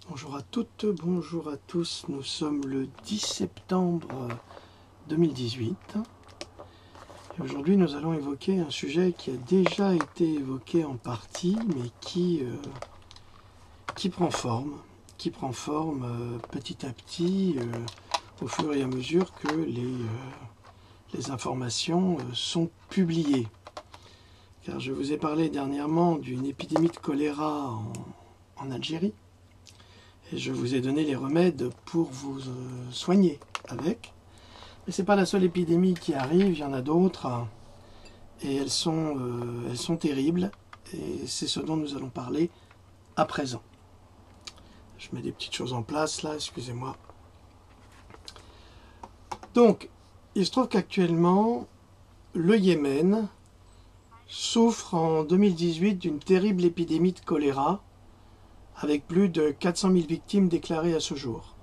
Bonjour à toutes, bonjour à tous. Nous sommes le 10 septembre 2018. Et aujourd'hui, nous allons évoquer un sujet qui a déjà été évoqué en partie, mais qui prend forme. Petit à petit, au fur et à mesure que les informations sont publiées. Car je vous ai parlé dernièrement d'une épidémie de choléra en Algérie. Et je vous ai donné les remèdes pour vous soigner avec. Mais ce n'est pas la seule épidémie qui arrive, il y en a d'autres. Et elles sont terribles. Et c'est ce dont nous allons parler à présent. Je mets des petites choses en place là, excusez-moi. Donc, il se trouve qu'actuellement, le Yémen souffre en 2018 d'une terrible épidémie de choléra, avec plus de 400 000 victimes déclarées à ce jour.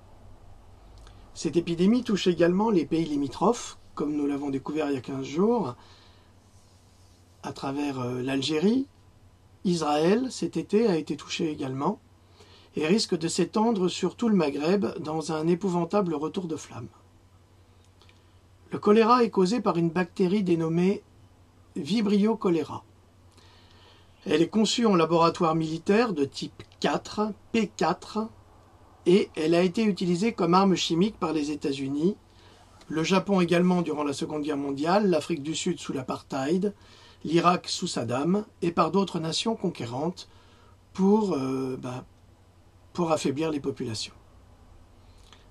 Cette épidémie touche également les pays limitrophes, comme nous l'avons découvert il y a 15 jours, à travers l'Algérie. Israël, cet été, a été touché également, et risque de s'étendre sur tout le Maghreb dans un épouvantable retour de flamme. Le choléra est causé par une bactérie dénommée Vibrio cholera. Elle est conçue en laboratoire militaire de type 4, P4, et elle a été utilisée comme arme chimique par les États-Unis, le Japon également durant la Seconde Guerre mondiale, l'Afrique du Sud sous l'apartheid, l'Irak sous Saddam, et par d'autres nations conquérantes pour affaiblir les populations.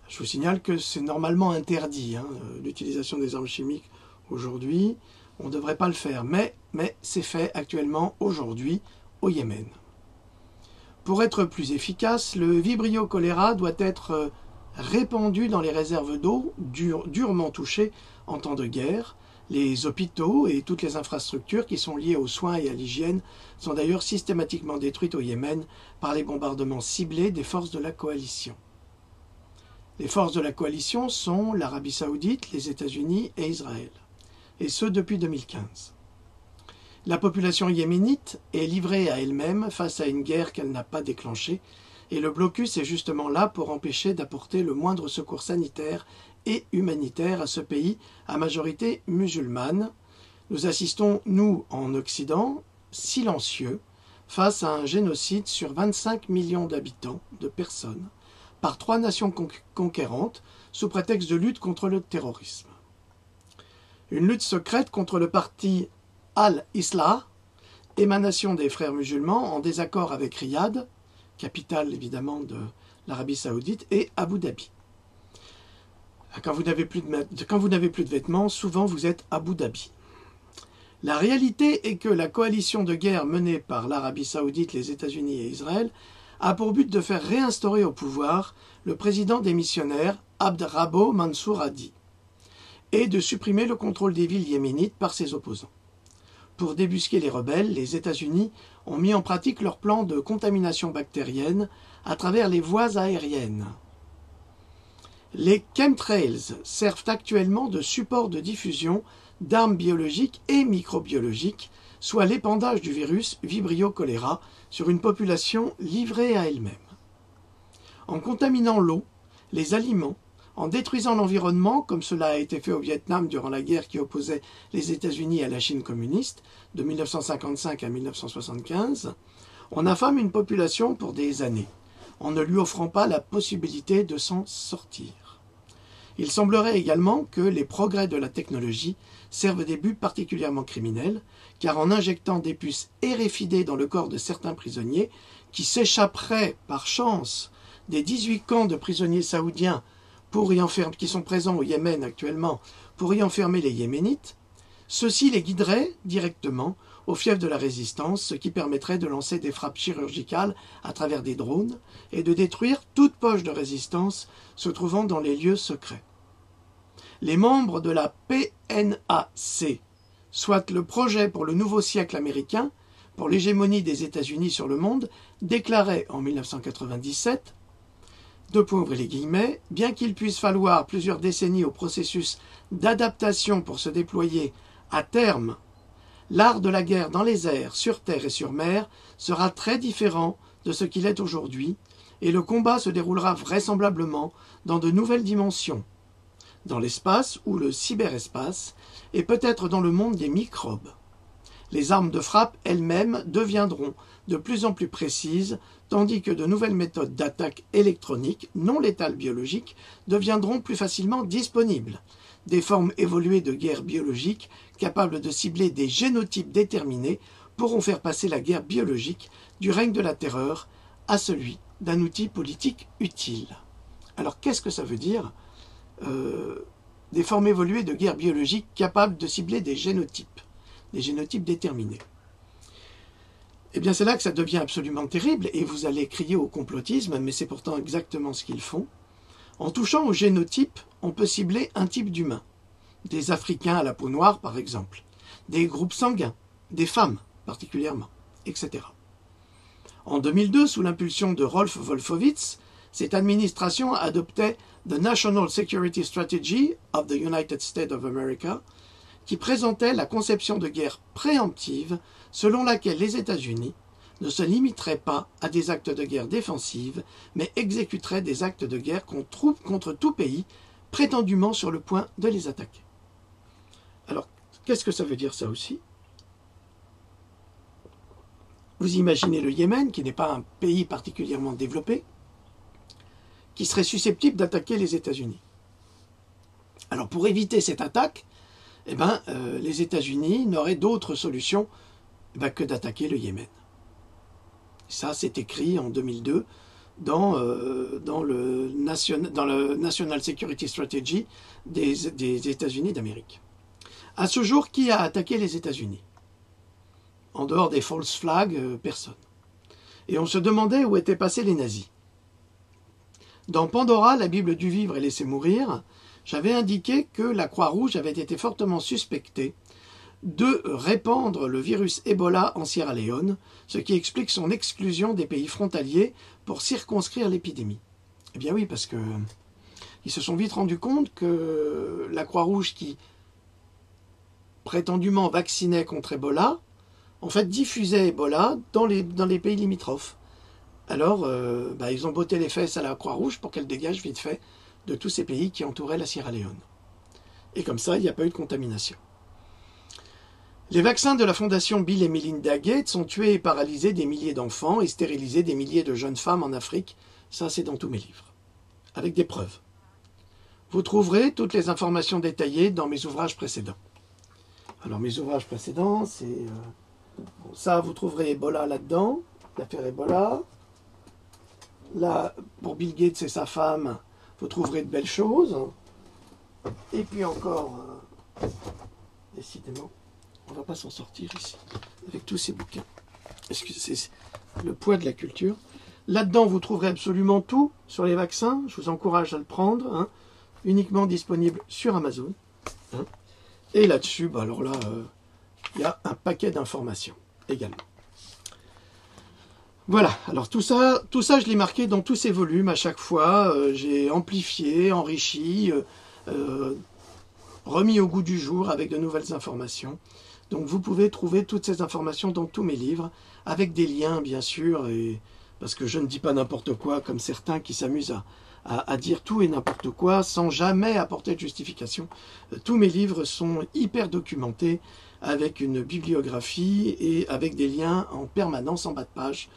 Je vous signale que c'est normalement interdit, l'utilisation des armes chimiques aujourd'hui. On ne devrait pas le faire, mais c'est fait actuellement aujourd'hui au Yémen. Pour être plus efficace, le Vibrio cholera doit être répandu dans les réserves d'eau durement touchées en temps de guerre. Les hôpitaux et toutes les infrastructures qui sont liées aux soins et à l'hygiène sont d'ailleurs systématiquement détruites au Yémen par les bombardements ciblés des forces de la coalition. Les forces de la coalition sont l'Arabie Saoudite, les États-Unis et Israël. Et ce depuis 2015. La population yéménite est livrée à elle-même face à une guerre qu'elle n'a pas déclenchée, et le blocus est justement là pour empêcher d'apporter le moindre secours sanitaire et humanitaire à ce pays à majorité musulmane. Nous assistons, nous, en Occident, silencieux, face à un génocide sur 25 millions d'habitants, de personnes, par 3 nations conquérantes, sous prétexte de lutte contre le terrorisme. Une lutte secrète contre le parti Al-Islah, émanation des frères musulmans, en désaccord avec Riyad, capitale évidemment de l'Arabie Saoudite, et Abu Dhabi. Quand vous n'avez plus de vêtements, souvent vous êtes Abu Dhabi. La réalité est que la coalition de guerre menée par l'Arabie Saoudite, les États-Unis et Israël a pour but de faire réinstaurer au pouvoir le président démissionnaire Abd Rabbo Mansour Hadi et de supprimer le contrôle des villes yéménites par ses opposants. Pour débusquer les rebelles, les États-Unis ont mis en pratique leur plan de contamination bactérienne à travers les voies aériennes. Les chemtrails servent actuellement de support de diffusion d'armes biologiques et microbiologiques, soit l'épandage du virus Vibrio cholera sur une population livrée à elle-même. En contaminant l'eau, les aliments, en détruisant l'environnement, comme cela a été fait au Vietnam durant la guerre qui opposait les États-Unis à la Chine communiste, de 1955 à 1975, on affame une population pour des années, en ne lui offrant pas la possibilité de s'en sortir. Il semblerait également que les progrès de la technologie servent des buts particulièrement criminels, car en injectant des puces RFID dans le corps de certains prisonniers, qui s'échapperaient par chance des 18 camps de prisonniers saoudiens qui sont présents au Yémen actuellement pour y enfermer les Yéménites, ceux-ci les guideraient directement au fief de la résistance, ce qui permettrait de lancer des frappes chirurgicales à travers des drones et de détruire toute poche de résistance se trouvant dans les lieux secrets. Les membres de la PNAC, soit le projet pour le nouveau siècle américain, pour l'hégémonie des États-Unis sur le monde, déclaraient en 1997 bien qu'il puisse falloir plusieurs décennies au processus d'adaptation pour se déployer à terme, l'art de la guerre dans les airs, sur terre et sur mer sera très différent de ce qu'il est aujourd'hui, et le combat se déroulera vraisemblablement dans de nouvelles dimensions, dans l'espace ou le cyberespace, et peut-être dans le monde des microbes. Les armes de frappe elles-mêmes deviendront de plus en plus précises, tandis que de nouvelles méthodes d'attaque électronique, non létales biologiques, deviendront plus facilement disponibles. Des formes évoluées de guerre biologique, capables de cibler des génotypes déterminés, pourront faire passer la guerre biologique du règne de la terreur à celui d'un outil politique utile. Alors qu'est-ce que ça veut dire des formes évoluées de guerre biologique capables de cibler des génotypes déterminés? Eh bien c'est là que ça devient absolument terrible, et vous allez crier au complotisme, mais c'est pourtant exactement ce qu'ils font. En touchant au génotype, on peut cibler un type d'humain. Des Africains à la peau noire, par exemple. Des groupes sanguins. Des femmes, particulièrement, etc. En 2002, sous l'impulsion de Rolf Wolfowitz, cette administration adoptait The National Security Strategy of the United States of America, qui présentait la conception de guerre préemptive selon laquelle les États-Unis ne se limiteraient pas à des actes de guerre défensive, mais exécuteraient des actes de guerre contre tout pays prétendument sur le point de les attaquer. Alors, qu'est-ce que ça veut dire ça aussi? Vous imaginez le Yémen, qui n'est pas un pays particulièrement développé, qui serait susceptible d'attaquer les États-Unis. Alors pour éviter cette attaque, les États-Unis n'auraient d'autre solution que d'attaquer le Yémen. Ça, c'est écrit en 2002 dans le National Security Strategy des États-Unis d'Amérique. À ce jour, qui a attaqué les États-Unis? En dehors des false flags, personne. Et on se demandait où étaient passés les nazis. Dans Pandora, la Bible du vivre et laisser mourir, j'avais indiqué que la Croix-Rouge avait été fortement suspectée de répandre le virus Ebola en Sierra Leone, ce qui explique son exclusion des pays frontaliers pour circonscrire l'épidémie. Eh bien oui, parce que ils se sont vite rendus compte que la Croix-Rouge, qui prétendument vaccinait contre Ebola, en fait diffusait Ebola dans les pays limitrophes. Alors, ils ont botté les fesses à la Croix-Rouge pour qu'elle dégage vite fait de tous ces pays qui entouraient la Sierra Leone. Et comme ça, il n'y a pas eu de contamination. Les vaccins de la fondation Bill et Melinda Gates ont tué et paralysé des milliers d'enfants et stérilisé des milliers de jeunes femmes en Afrique. Ça, c'est dans tous mes livres, avec des preuves. Vous trouverez toutes les informations détaillées dans mes ouvrages précédents. Alors, mes ouvrages précédents, c'est... ça, vous trouverez Ebola là-dedans, l'affaire Ebola. Là, pour Bill Gates et sa femme, vous trouverez de belles choses. Et puis encore, décidément, on ne va pas s'en sortir ici, avec tous ces bouquins. C'est le poids de la culture. Là-dedans, vous trouverez absolument tout sur les vaccins. Je vous encourage à le prendre, uniquement disponible sur Amazon. Et là-dessus, alors là, il y a un paquet d'informations également. Voilà, alors tout ça je l'ai marqué dans tous ces volumes à chaque fois. J'ai amplifié, enrichi, remis au goût du jour avec de nouvelles informations. Donc vous pouvez trouver toutes ces informations dans tous mes livres, avec des liens bien sûr, parce que je ne dis pas n'importe quoi comme certains qui s'amusent à dire tout et n'importe quoi sans jamais apporter de justification. Tous mes livres sont hyper documentés, avec une bibliographie et avec des liens en permanence en bas de page.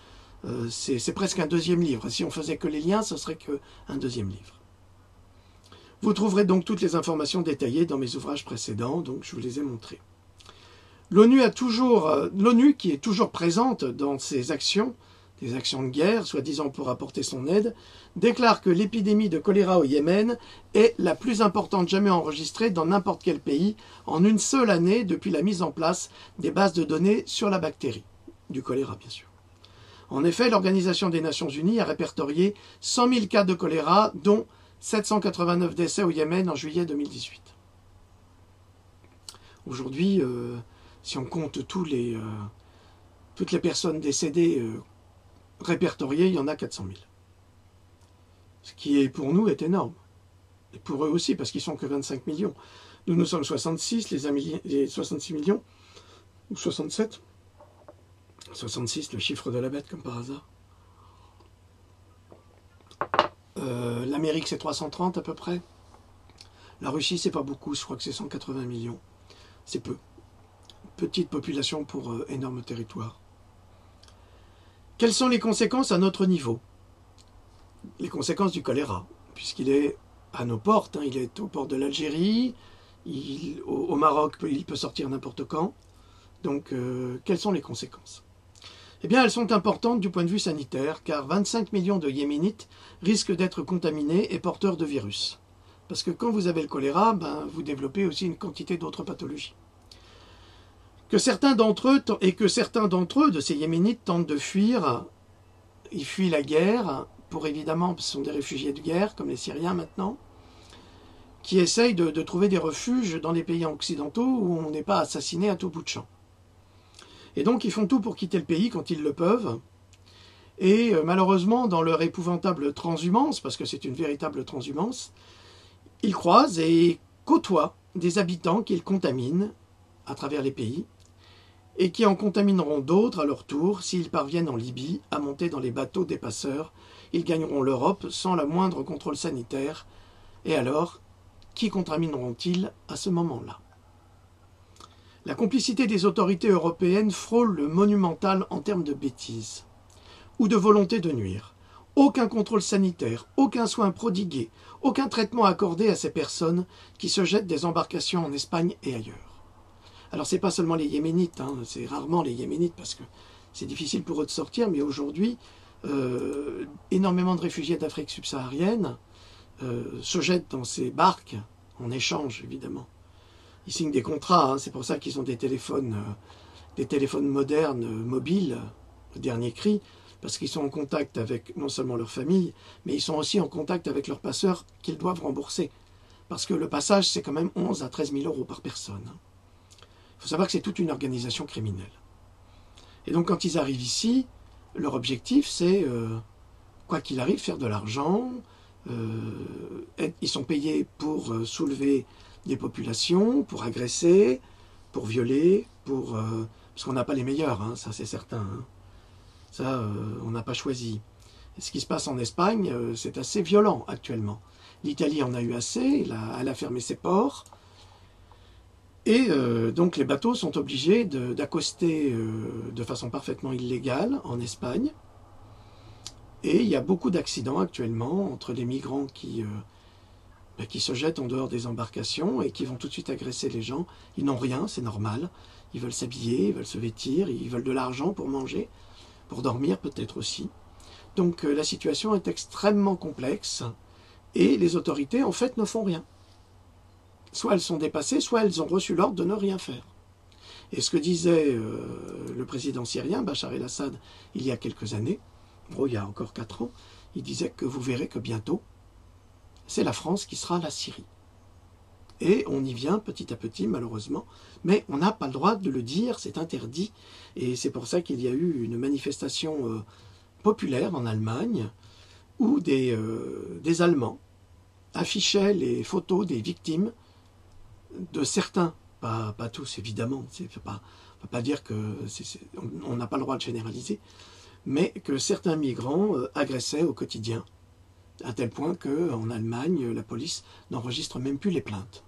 C'est presque un deuxième livre. Si on faisait que les liens, ce serait qu'un deuxième livre. Vous trouverez donc toutes les informations détaillées dans mes ouvrages précédents, donc je vous les ai montrés. L'ONU qui est toujours présente dans ses actions, des actions de guerre, soi-disant pour apporter son aide, déclare que l'épidémie de choléra au Yémen est la plus importante jamais enregistrée dans n'importe quel pays en une seule année depuis la mise en place des bases de données sur la bactérie, du choléra bien sûr. En effet, l'Organisation des Nations Unies a répertorié 100 000 cas de choléra, dont 789 décès au Yémen en juillet 2018. Aujourd'hui, si on compte toutes les personnes décédées répertoriées, il y en a 400 000. Ce qui est pour nous est énorme. Et pour eux aussi, parce qu'ils sont que 25 millions. Nous sommes 66, les 66 millions, ou 67. 66, le chiffre de la bête, comme par hasard. L'Amérique, c'est 330 à peu près. La Russie, c'est pas beaucoup, je crois que c'est 180 millions. C'est peu. Petite population pour énorme territoire. Quelles sont les conséquences à notre niveau? Les conséquences du choléra, puisqu'il est à nos portes, hein, il est aux portes de l'Algérie, au Maroc, il peut sortir n'importe quand. Donc, quelles sont les conséquences? Eh bien, elles sont importantes du point de vue sanitaire, car 25 millions de Yéménites risquent d'être contaminés et porteurs de virus. Parce que quand vous avez le choléra, vous développez aussi une quantité d'autres pathologies. Que certains d'entre eux, de ces Yéménites, tentent de fuir. Ils fuient la guerre, pour évidemment, ce sont des réfugiés de guerre, comme les Syriens maintenant, qui essayent de trouver des refuges dans les pays occidentaux où on n'est pas assassiné à tout bout de champ. Et donc ils font tout pour quitter le pays quand ils le peuvent. Et malheureusement, dans leur épouvantable transhumance, parce que c'est une véritable transhumance, ils croisent et côtoient des habitants qu'ils contaminent à travers les pays, et qui en contamineront d'autres à leur tour s'ils parviennent en Libye à monter dans les bateaux des passeurs. Ils gagneront l'Europe sans le moindre contrôle sanitaire. Et alors, qui contamineront-ils à ce moment-là? La complicité des autorités européennes frôle le monumental en termes de bêtises ou de volonté de nuire. Aucun contrôle sanitaire, aucun soin prodigué, aucun traitement accordé à ces personnes qui se jettent des embarcations en Espagne et ailleurs. Alors c'est pas seulement les Yéménites, hein, c'est rarement les Yéménites parce que c'est difficile pour eux de sortir, mais aujourd'hui, énormément de réfugiés d'Afrique subsaharienne se jettent dans ces barques, en échange évidemment. Ils signent des contrats, hein, c'est pour ça qu'ils ont des téléphones modernes, mobiles, au dernier cri, parce qu'ils sont en contact avec non seulement leur famille, mais ils sont aussi en contact avec leurs passeurs qu'ils doivent rembourser. Parce que le passage, c'est quand même 11 à 13 000 euros par personne. Il faut savoir que c'est toute une organisation criminelle. Et donc quand ils arrivent ici, leur objectif, c'est, quoi qu'il arrive, faire de l'argent. Ils sont payés pour soulever des populations, pour agresser, pour violer, parce qu'on n'a pas les meilleurs, hein, ça c'est certain. Hein. Ça, on n'a pas choisi. Et ce qui se passe en Espagne, c'est assez violent actuellement. L'Italie en a eu assez, elle a fermé ses ports. Et donc les bateaux sont obligés d'accoster de façon parfaitement illégale en Espagne. Et il y a beaucoup d'accidents actuellement entre les migrants qui se jettent en dehors des embarcations et qui vont tout de suite agresser les gens. Ils n'ont rien, c'est normal. Ils veulent s'habiller, ils veulent se vêtir, ils veulent de l'argent pour manger, pour dormir peut-être aussi. Donc la situation est extrêmement complexe et les autorités en fait ne font rien. Soit elles sont dépassées, soit elles ont reçu l'ordre de ne rien faire. Et ce que disait le président syrien, Bachar el-Assad, il y a quelques années, il y a encore 4 ans, il disait que vous verrez que bientôt, c'est la France qui sera la Syrie. Et on y vient petit à petit, malheureusement, mais on n'a pas le droit de le dire, c'est interdit. Et c'est pour ça qu'il y a eu une manifestation populaire en Allemagne, où des Allemands affichaient les photos des victimes de certains, pas tous évidemment, on ne peut pas dire on n'a pas le droit de généraliser, mais que certains migrants agressaient au quotidien, à tel point qu'en Allemagne, la police n'enregistre même plus les plaintes.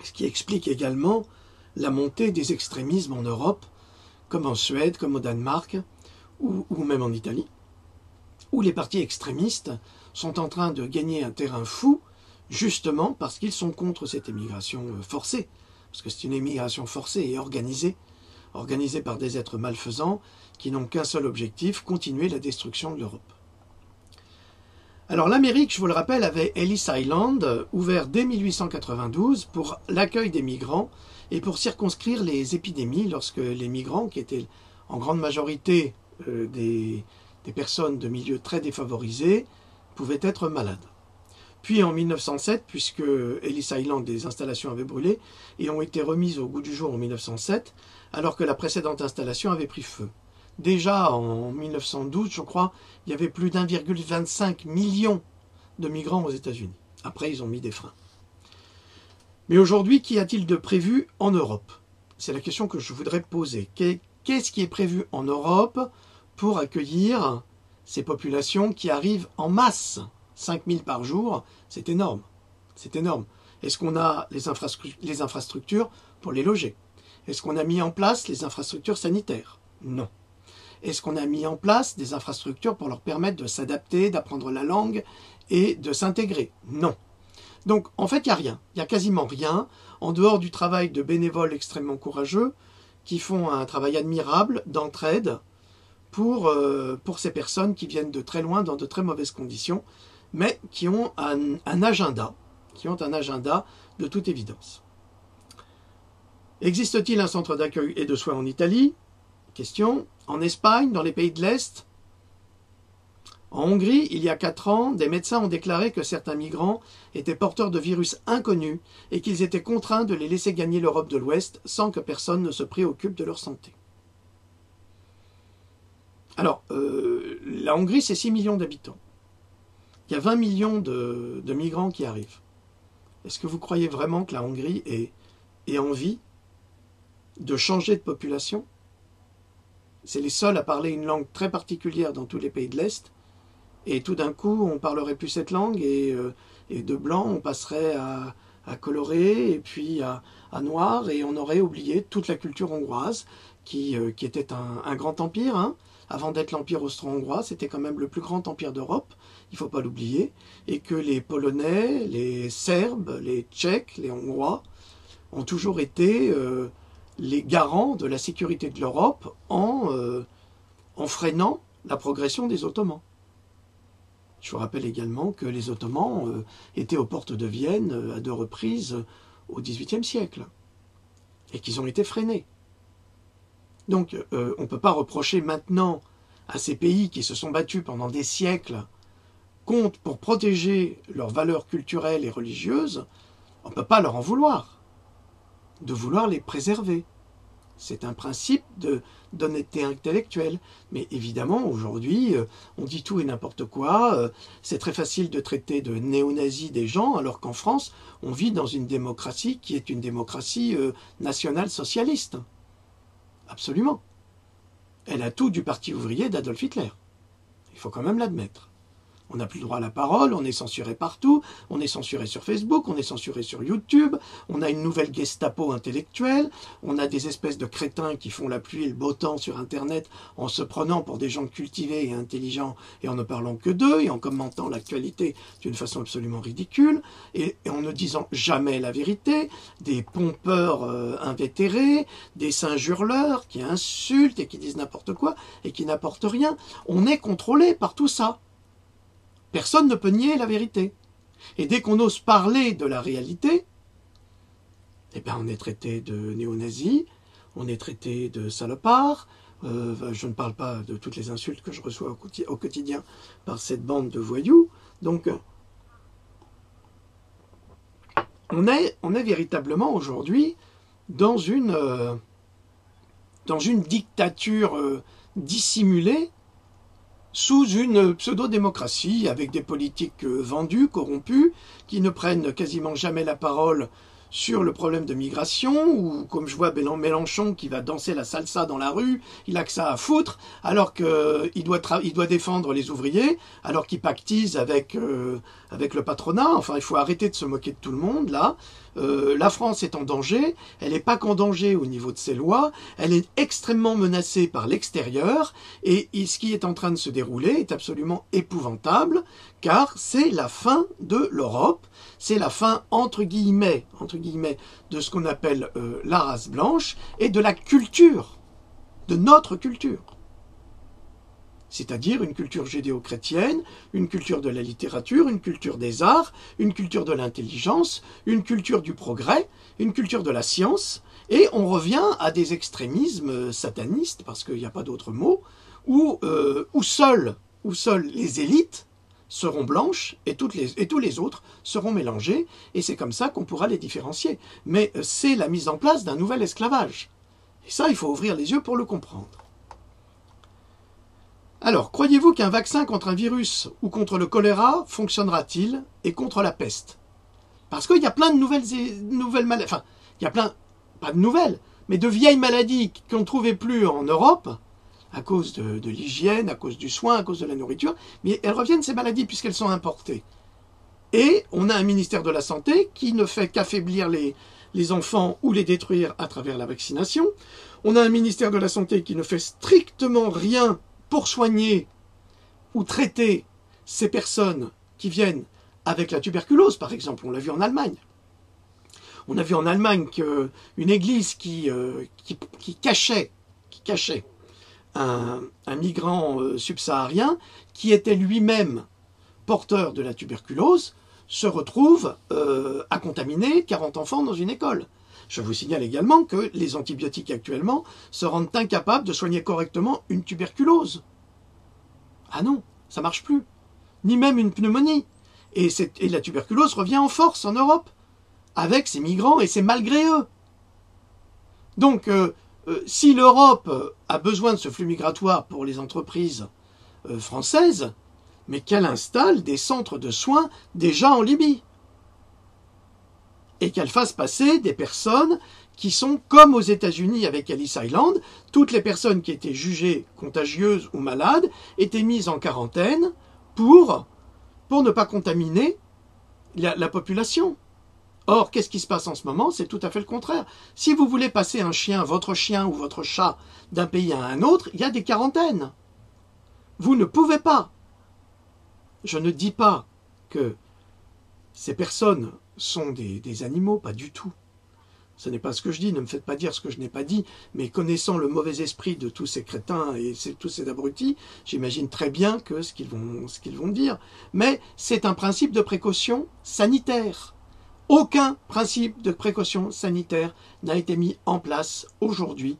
Ce qui explique également la montée des extrémismes en Europe, comme en Suède, comme au Danemark, ou même en Italie, où les partis extrémistes sont en train de gagner un terrain fou, justement parce qu'ils sont contre cette émigration forcée, parce que c'est une émigration forcée et organisée par des êtres malfaisants qui n'ont qu'un seul objectif, continuer la destruction de l'Europe. Alors l'Amérique, je vous le rappelle, avait Ellis Island, ouvert dès 1892 pour l'accueil des migrants et pour circonscrire les épidémies lorsque les migrants, qui étaient en grande majorité des personnes de milieux très défavorisés, pouvaient être malades. Puis en 1907, puisque Ellis Island, des installations avaient brûlé et ont été remises au goût du jour en 1907, alors que la précédente installation avait pris feu. Déjà en 1912, je crois, il y avait plus d'1,25 million de migrants aux États-Unis. Après, ils ont mis des freins. Mais aujourd'hui, qu'y a-t-il de prévu en Europe? C'est la question que je voudrais poser. Qu'est-ce qui est prévu en Europe pour accueillir ces populations qui arrivent en masse. 5000 par jour, c'est énorme. C'est énorme. Est-ce qu'on a les infrastructures pour les loger? Est-ce qu'on a mis en place les infrastructures sanitaires? Non. Est-ce qu'on a mis en place des infrastructures pour leur permettre de s'adapter, d'apprendre la langue et de s'intégrer? Non. Donc, en fait, il n'y a rien. Il n'y a quasiment rien, en dehors du travail de bénévoles extrêmement courageux qui font un travail admirable d'entraide pour ces personnes qui viennent de très loin, dans de très mauvaises conditions, mais qui ont un agenda, de toute évidence. Existe-t-il un centre d'accueil et de soins en Italie? Question. En Espagne, dans les pays de l'Est? En Hongrie, il y a 4 ans, des médecins ont déclaré que certains migrants étaient porteurs de virus inconnus et qu'ils étaient contraints de les laisser gagner l'Europe de l'Ouest sans que personne ne se préoccupe de leur santé. Alors, la Hongrie, c'est 6 millions d'habitants. Il y a 20 millions de migrants qui arrivent. Est-ce que vous croyez vraiment que la Hongrie ait envie de changer de population? C'est les seuls à parler une langue très particulière dans tous les pays de l'Est. Et tout d'un coup, on parlerait plus cette langue et de blanc, on passerait à coloré et puis à noir et on aurait oublié toute la culture hongroise qui était un grand empire. Hein. Avant d'être l'empire austro-hongrois, c'était quand même le plus grand empire d'Europe, il ne faut pas l'oublier, et que les Polonais, les Serbes, les Tchèques, les Hongrois ont toujours été les garants de la sécurité de l'Europe en freinant la progression des Ottomans. Je vous rappelle également que les Ottomans étaient aux portes de Vienne à 2 reprises au XVIIIe siècle et qu'ils ont été freinés. Donc on ne peut pas reprocher maintenant à ces pays qui se sont battus pendant des siècles pour protéger leurs valeurs culturelles et religieuses, on ne peut pas leur en vouloir, de vouloir les préserver. C'est un principe d'honnêteté intellectuelle. Mais évidemment, aujourd'hui, on dit tout et n'importe quoi. C'est très facile de traiter de néo-nazis des gens, alors qu'en France, on vit dans une démocratie qui est une démocratie nationale socialiste. Absolument. Elle a tout du parti ouvrier d'Adolf Hitler. Il faut quand même l'admettre. On n'a plus le droit à la parole, on est censuré partout, on est censuré sur Facebook, on est censuré sur YouTube, on a une nouvelle Gestapo intellectuelle, on a des espèces de crétins qui font la pluie et le beau temps sur Internet en se prenant pour des gens cultivés et intelligents et en ne parlant que d'eux et en commentant l'actualité d'une façon absolument ridicule et en ne disant jamais la vérité, des pompeurs invétérés, des singes hurleurs qui insultent et qui disent n'importe quoi et qui n'apportent rien. On est contrôlé par tout ça. Personne ne peut nier la vérité. Et dès qu'on ose parler de la réalité, eh ben on est traité de néo-nazis, on est traité de salopards. Je ne parle pas de toutes les insultes que je reçois au quotidien par cette bande de voyous. Donc, on est véritablement aujourd'hui dans une dictature dissimulée, sous une pseudo-démocratie, avec des politiques vendus, corrompus, qui ne prennent quasiment jamais la parole sur le problème de migration, ou comme je vois Mélenchon qui va danser la salsa dans la rue, il a que ça à foutre, alors qu'il doit défendre les ouvriers, alors qu'il pactise avec le patronat. Enfin, il faut arrêter de se moquer de tout le monde, là. La France est en danger, elle n'est pas qu'en danger au niveau de ses lois, elle est extrêmement menacée par l'extérieur, et ce qui est en train de se dérouler est absolument épouvantable, car c'est la fin de l'Europe, c'est la fin, entre guillemets, de ce qu'on appelle la race blanche, et de la culture, de notre culture. C'est-à-dire une culture judéo-chrétienne, une culture de la littérature, une culture des arts, une culture de l'intelligence, une culture du progrès, une culture de la science, et on revient à des extrémismes satanistes, parce qu'il n'y a pas d'autre mot, où seules les élites seront blanches et tous les autres seront mélangés, et c'est comme ça qu'on pourra les différencier. Mais c'est la mise en place d'un nouvel esclavage. Et ça, il faut ouvrir les yeux pour le comprendre. Alors, croyez-vous qu'un vaccin contre un virus ou contre le choléra fonctionnera-t-il et contre la peste? Parce qu'il y a plein de nouvelles maladies, enfin, il y a plein, pas de nouvelles, mais de vieilles maladies qu'on ne trouvait plus en Europe, à cause de l'hygiène, à cause du soin, à cause de la nourriture, mais elles reviennent ces maladies puisqu'elles sont importées. Et on a un ministère de la Santé qui ne fait qu'affaiblir les enfants ou les détruire à travers la vaccination. On a un ministère de la Santé qui ne fait strictement rien pour soigner ou traiter ces personnes qui viennent avec la tuberculose, par exemple. On l'a vu en Allemagne. On a vu en Allemagne qu'une église qui cachait un migrant subsaharien qui était lui-même porteur de la tuberculose se retrouve à contaminer 40 enfants dans une école. Je vous signale également que les antibiotiques actuellement se rendent incapables de soigner correctement une tuberculose. Ah non, ça ne marche plus. Ni même une pneumonie. Et la tuberculose revient en force en Europe, avec ces migrants, et c'est malgré eux. Donc, si l'Europe a besoin de ce flux migratoire pour les entreprises françaises, mais qu'elle installe des centres de soins déjà en Libye. Et qu'elle fasse passer des personnes qui sont comme aux États-Unis avec Ellis Island. Toutes les personnes qui étaient jugées contagieuses ou malades étaient mises en quarantaine pour ne pas contaminer la population. Or, qu'est-ce qui se passe en ce moment? C'est tout à fait le contraire. Si vous voulez passer un chien ou votre chat d'un pays à un autre, il y a des quarantaines. Vous ne pouvez pas. Je ne dis pas que ces personnes sont des animaux, pas du tout. Ce n'est pas ce que je dis, ne me faites pas dire ce que je n'ai pas dit, mais connaissant le mauvais esprit de tous ces crétins et tous ces abrutis, j'imagine très bien que ce qu'ils vont dire. Mais c'est un principe de précaution sanitaire. Aucun principe de précaution sanitaire n'a été mis en place aujourd'hui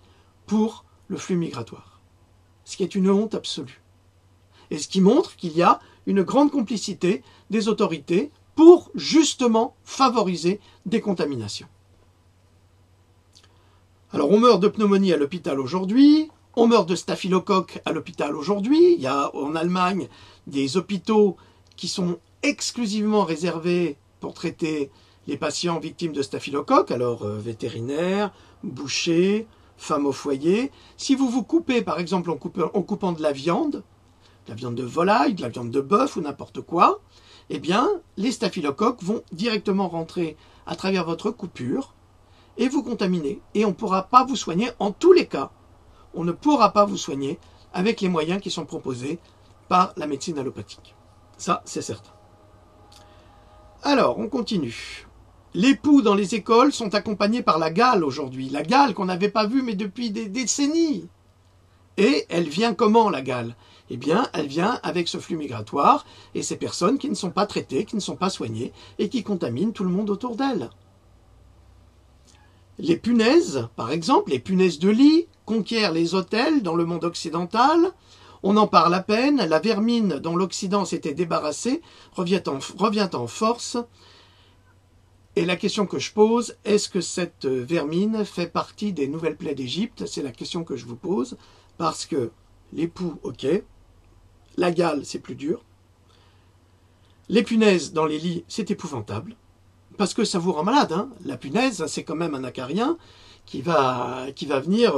pour le flux migratoire. Ce qui est une honte absolue. Et ce qui montre qu'il y a une grande complicité des autorités pour justement favoriser des contaminations. Alors on meurt de pneumonie à l'hôpital aujourd'hui, on meurt de staphylocoque à l'hôpital aujourd'hui. Il y a en Allemagne des hôpitaux qui sont exclusivement réservés pour traiter les patients victimes de staphylocoque, alors vétérinaires, bouchers, femmes au foyer. Si vous vous coupez par exemple en coupant de la viande de volaille, de la viande de bœuf ou n'importe quoi, eh bien, les staphylocoques vont directement rentrer à travers votre coupure et vous contaminer. Et on ne pourra pas vous soigner, en tous les cas, on ne pourra pas vous soigner avec les moyens qui sont proposés par la médecine allopathique. Ça, c'est certain. Alors, on continue. Les poux dans les écoles sont accompagnés par la gale aujourd'hui. La gale qu'on n'avait pas vue mais depuis des décennies. Et elle vient comment, la gale? Eh bien, elle vient avec ce flux migratoire et ces personnes qui ne sont pas traitées, qui ne sont pas soignées et qui contaminent tout le monde autour d'elles. Les punaises, par exemple, les punaises de lit, conquièrent les hôtels dans le monde occidental. On en parle à peine. La vermine dont l'Occident s'était débarrassé revient en force. Et la question que je pose, est-ce que cette vermine fait partie des nouvelles plaies d'Égypte? C'est la question que je vous pose, parce que les poux, ok, la gale, c'est plus dur. Les punaises dans les lits, c'est épouvantable, parce que ça vous rend malade. Hein. La punaise, c'est quand même un acarien qui va venir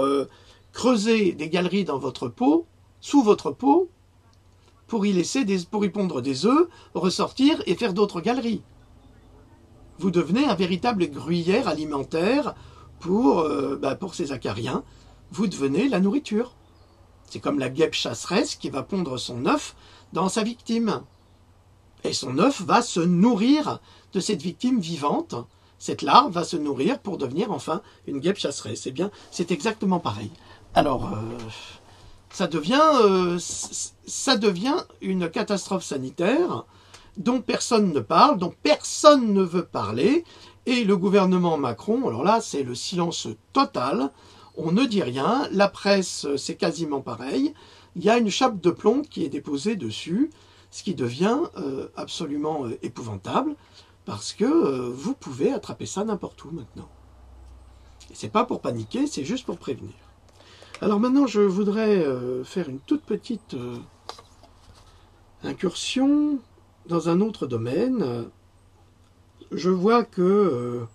creuser des galeries dans votre peau, sous votre peau, pour y pondre des œufs, ressortir et faire d'autres galeries. Vous devenez un véritable gruyère alimentaire pour ces acariens. Vous devenez la nourriture. C'est comme la guêpe chasseresse qui va pondre son œuf dans sa victime. Et son œuf va se nourrir de cette victime vivante. Cette larve va se nourrir pour devenir enfin une guêpe chasseresse. Eh bien, c'est exactement pareil. Alors, ça devient une catastrophe sanitaire dont personne ne parle, dont personne ne veut parler. Et le gouvernement Macron, alors là, c'est le silence total. On ne dit rien. La presse, c'est quasiment pareil. Il y a une chape de plomb qui est déposée dessus, ce qui devient absolument épouvantable, parce que vous pouvez attraper ça n'importe où maintenant. Et c'est pas pour paniquer, c'est juste pour prévenir. Alors maintenant, je voudrais faire une toute petite incursion dans un autre domaine. Je vois que,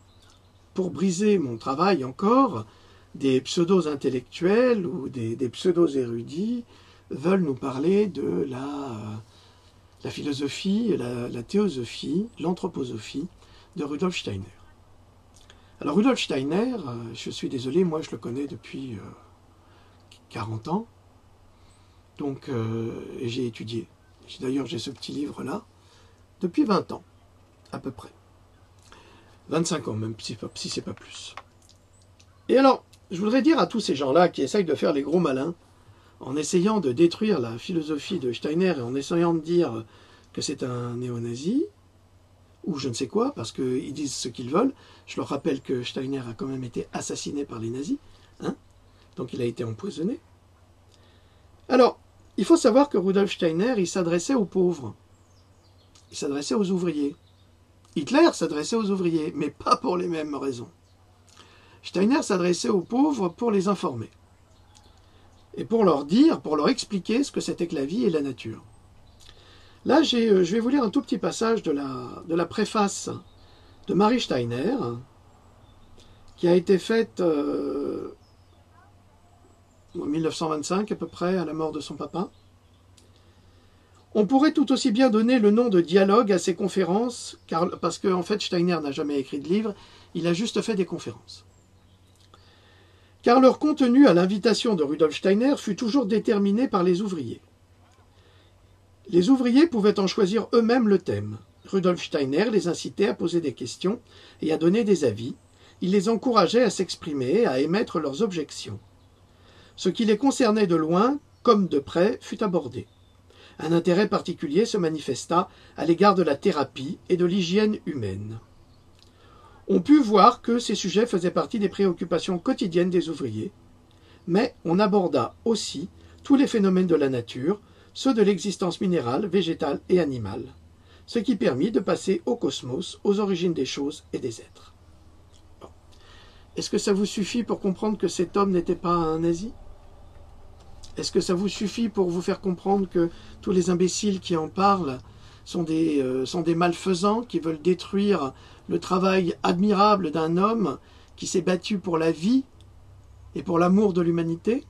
pour briser mon travail encore, des pseudo-intellectuels ou des pseudo-érudits veulent nous parler de la philosophie, la théosophie, l'anthroposophie de Rudolf Steiner. Alors Rudolf Steiner, je suis désolé, moi je le connais depuis 40 ans, donc et j'ai étudié. D'ailleurs j'ai ce petit livre-là depuis 20 ans, à peu près. 25 ans même, si c'est pas plus. Et alors, je voudrais dire à tous ces gens-là qui essayent de faire les gros malins, en essayant de détruire la philosophie de Steiner et en essayant de dire que c'est un néo-nazi, ou je ne sais quoi, parce qu'ils disent ce qu'ils veulent. Je leur rappelle que Steiner a quand même été assassiné par les nazis, hein, donc il a été empoisonné. Alors, il faut savoir que Rudolf Steiner, il s'adressait aux pauvres, il s'adressait aux ouvriers. Hitler s'adressait aux ouvriers, mais pas pour les mêmes raisons. Steiner s'adressait aux pauvres pour les informer. Et pour leur dire, pour leur expliquer ce que c'était que la vie et la nature. Là, je vais vous lire un tout petit passage de la préface de Marie Steiner, qui a été faite en 1925 à peu près, à la mort de son papa. On pourrait tout aussi bien donner le nom de dialogue à ces conférences, parce qu'en fait Steiner n'a jamais écrit de livre, il a juste fait des conférences. Car leur contenu à l'invitation de Rudolf Steiner fut toujours déterminé par les ouvriers. Les ouvriers pouvaient en choisir eux-mêmes le thème. Rudolf Steiner les incitait à poser des questions et à donner des avis. Il les encourageait à s'exprimer, à émettre leurs objections. Ce qui les concernait de loin comme de près fut abordé. Un intérêt particulier se manifesta à l'égard de la thérapie et de l'hygiène humaine. On put voir que ces sujets faisaient partie des préoccupations quotidiennes des ouvriers, mais on aborda aussi tous les phénomènes de la nature, ceux de l'existence minérale, végétale et animale, ce qui permit de passer au cosmos, aux origines des choses et des êtres. Bon. Est-ce que ça vous suffit pour comprendre que cet homme n'était pas un nazi ? Est-ce que ça vous suffit pour vous faire comprendre que tous les imbéciles qui en parlent sont des malfaisants qui veulent détruire le travail admirable d'un homme qui s'est battu pour la vie et pour l'amour de l'humanité?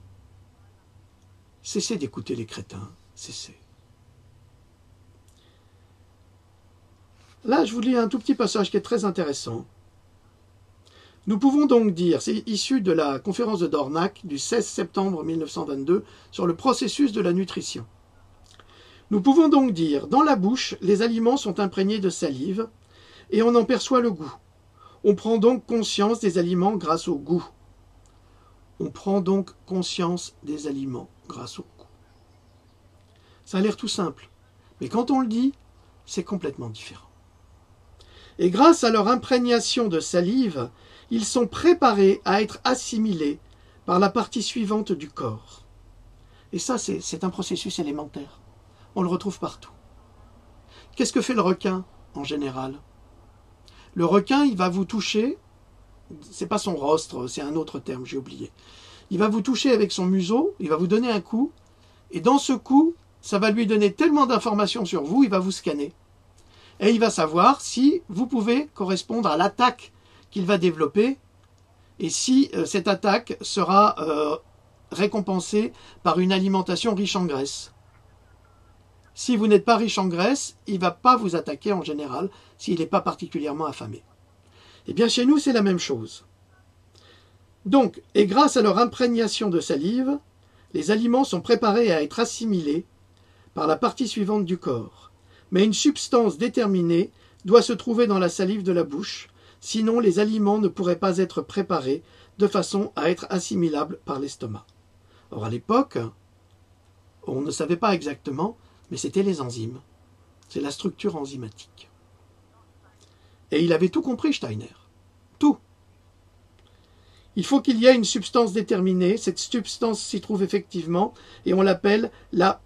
Cessez d'écouter les crétins, cessez. Là, je vous lis un tout petit passage qui est très intéressant. Nous pouvons donc dire, c'est issu de la conférence de Dornach du 16 septembre 1922 sur le processus de la nutrition. Nous pouvons donc dire, dans la bouche, les aliments sont imprégnés de salive et on en perçoit le goût. On prend donc conscience des aliments grâce au goût. On prend donc conscience des aliments grâce au goût. Ça a l'air tout simple, mais quand on le dit, c'est complètement différent. Et grâce à leur imprégnation de salive, ils sont préparés à être assimilés par la partie suivante du corps. Et ça, c'est un processus élémentaire. On le retrouve partout. Qu'est-ce que fait le requin, en général? Le requin, il va vous toucher, c'est pas son rostre, c'est un autre terme, j'ai oublié. Il va vous toucher avec son museau, il va vous donner un coup, et dans ce coup, ça va lui donner tellement d'informations sur vous, il va vous scanner. Et il va savoir si vous pouvez correspondre à l'attaque qu'il va développer, et si cette attaque sera récompensée par une alimentation riche en graisse. Si vous n'êtes pas riche en graisse, il ne va pas vous attaquer en général, s'il n'est pas particulièrement affamé. Eh bien chez nous, c'est la même chose. Donc, et grâce à leur imprégnation de salive, les aliments sont préparés à être assimilés par la partie suivante du corps. Mais une substance déterminée doit se trouver dans la salive de la bouche, sinon les aliments ne pourraient pas être préparés de façon à être assimilables par l'estomac. Or à l'époque, on ne savait pas exactement, mais c'était les enzymes. C'est la structure enzymatique. Et il avait tout compris, Steiner. Tout. Il faut qu'il y ait une substance déterminée. Cette substance s'y trouve effectivement, et on l'appelle la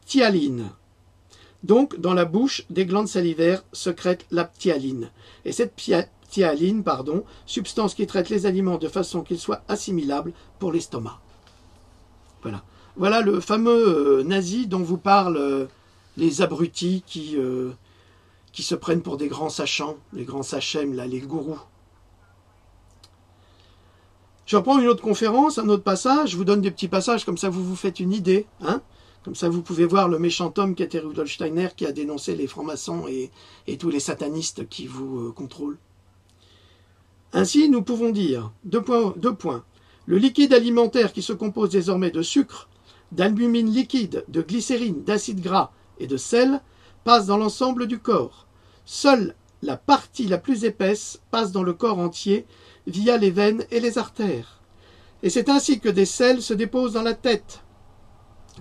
ptyaline. Donc, dans la bouche, des glandes salivaires sécrètent la ptyaline. Et cette ptyaline, substance qui traite les aliments de façon qu'ils soient assimilables pour l'estomac. Voilà. Voilà le fameux nazi dont vous parlent les abrutis qui se prennent pour des grands sachants, les grands sachem, là, les gourous. Je reprends une autre conférence, un autre passage, je vous donne des petits passages, comme ça vous vous faites une idée. Hein, comme ça vous pouvez voir le méchant homme qu'était Rudolf Steiner, qui a dénoncé les francs-maçons et tous les satanistes qui vous contrôlent. Ainsi, nous pouvons dire, deux points. Le liquide alimentaire qui se compose désormais de sucre, d'albumine liquide, de glycérine, d'acide gras et de sel passe dans l'ensemble du corps. Seule la partie la plus épaisse passe dans le corps entier via les veines et les artères. Et c'est ainsi que des sels se déposent dans la tête,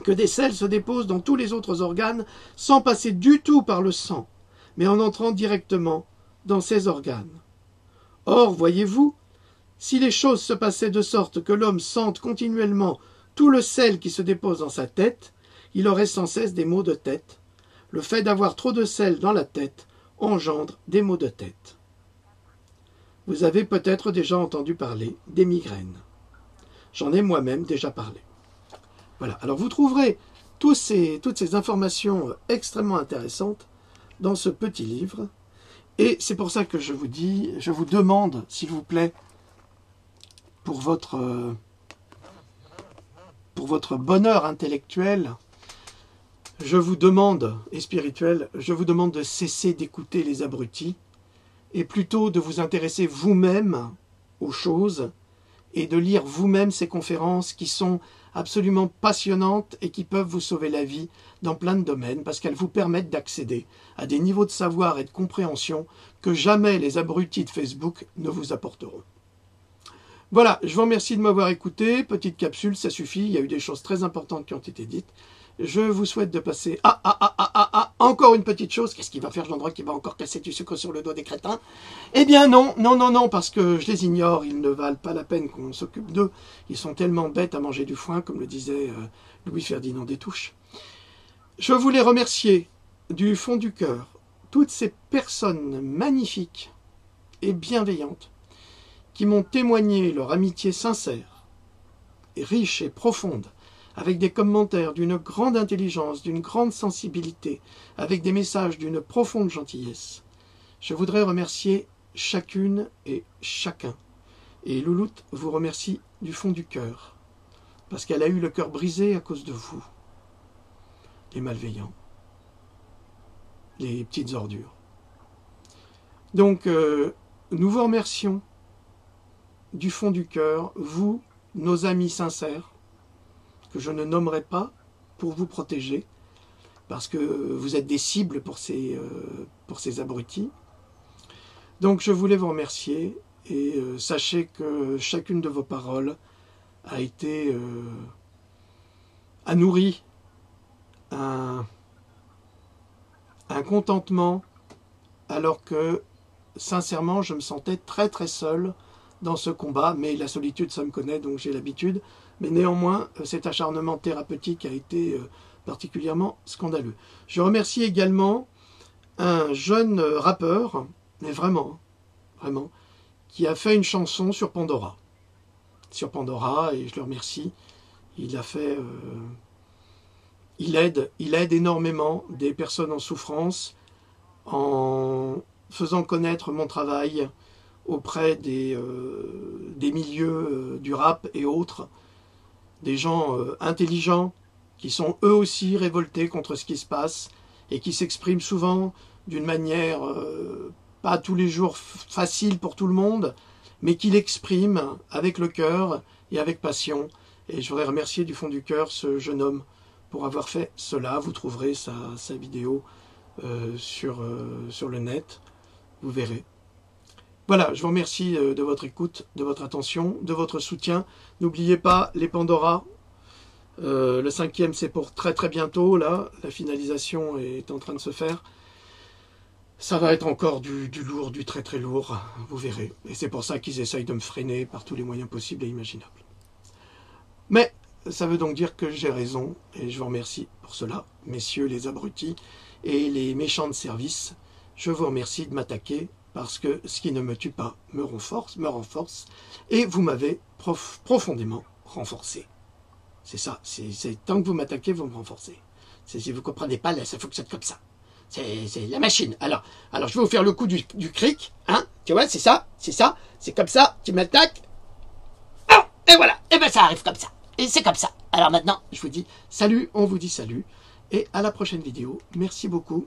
que des sels se déposent dans tous les autres organes sans passer du tout par le sang, mais en entrant directement dans ces organes. Or, voyez-vous, si les choses se passaient de sorte que l'homme sente continuellement tout le sel qui se dépose dans sa tête, il aurait sans cesse des maux de tête. Le fait d'avoir trop de sel dans la tête engendre des maux de tête. Vous avez peut-être déjà entendu parler des migraines. J'en ai moi-même déjà parlé. Voilà, alors vous trouverez toutes ces informations extrêmement intéressantes dans ce petit livre. Et c'est pour ça que je vous demande, s'il vous plaît, pour votre bonheur intellectuel, je vous demande, et spirituel, je vous demande de cesser d'écouter les abrutis et plutôt de vous intéresser vous-même aux choses et de lire vous-même ces conférences qui sont absolument passionnantes et qui peuvent vous sauver la vie dans plein de domaines parce qu'elles vous permettent d'accéder à des niveaux de savoir et de compréhension que jamais les abrutis de Facebook ne vous apporteront. Voilà, je vous remercie de m'avoir écouté. Petite capsule, ça suffit. Il y a eu des choses très importantes qui ont été dites. Je vous souhaite de passer... encore une petite chose. Qu'est-ce qu'il va faire, Jean Droit, qui va encore casser du sucre sur le dos des crétins? Eh bien non, parce que je les ignore. Ils ne valent pas la peine qu'on s'occupe d'eux. Ils sont tellement bêtes à manger du foin, comme le disait Louis-Ferdinand Destouches. Je voulais remercier du fond du cœur toutes ces personnes magnifiques et bienveillantes qui m'ont témoigné leur amitié sincère, et riche et profonde, avec des commentaires d'une grande intelligence, d'une grande sensibilité, avec des messages d'une profonde gentillesse. Je voudrais remercier chacune et chacun. Et Louloute vous remercie du fond du cœur, parce qu'elle a eu le cœur brisé à cause de vous, les malveillants, les petites ordures. Donc, nous vous remercions du fond du cœur, vous, nos amis sincères, que je ne nommerai pas pour vous protéger, parce que vous êtes des cibles pour ces abrutis. Donc je voulais vous remercier, et sachez que chacune de vos paroles a été a nourri un contentement, alors que sincèrement je me sentais très très seul dans ce combat, mais la solitude, ça me connaît, donc j'ai l'habitude. Mais néanmoins, cet acharnement thérapeutique a été particulièrement scandaleux. Je remercie également un jeune rappeur, mais vraiment, qui a fait une chanson sur Pandora. Et je le remercie. Il a fait... il aide énormément des personnes en souffrance en faisant connaître mon travail auprès des milieux du rap et autres, des gens intelligents qui sont eux aussi révoltés contre ce qui se passe et qui s'expriment souvent d'une manière pas tous les jours facile pour tout le monde, mais qui l'expriment avec le cœur et avec passion. Et je voudrais remercier du fond du cœur ce jeune homme pour avoir fait cela. Vous trouverez sa vidéo sur le net, vous verrez. Voilà, je vous remercie de votre écoute, de votre attention, de votre soutien. N'oubliez pas les Pandora. Le 5e, c'est pour très très bientôt. Là, la finalisation est en train de se faire. Ça va être encore du lourd, du très très lourd. Vous verrez. Et c'est pour ça qu'ils essayent de me freiner par tous les moyens possibles et imaginables. Mais ça veut donc dire que j'ai raison. Et je vous remercie pour cela, messieurs les abrutis et les méchants de service. Je vous remercie de m'attaquer, parce que ce qui ne me tue pas me renforce, et vous m'avez profondément renforcé. C'est ça, c'est tant que vous m'attaquez, vous me renforcez. Si vous ne comprenez pas, là, ça fonctionne comme ça. C'est la machine. Alors, je vais vous faire le coup du cric, hein, tu vois, c'est ça, c'est comme ça, tu m'attaques. Ah, Et ben ça arrive comme ça. Et c'est comme ça. Alors maintenant, Je vous dis salut, on vous dit salut. Et à la prochaine vidéo. Merci beaucoup.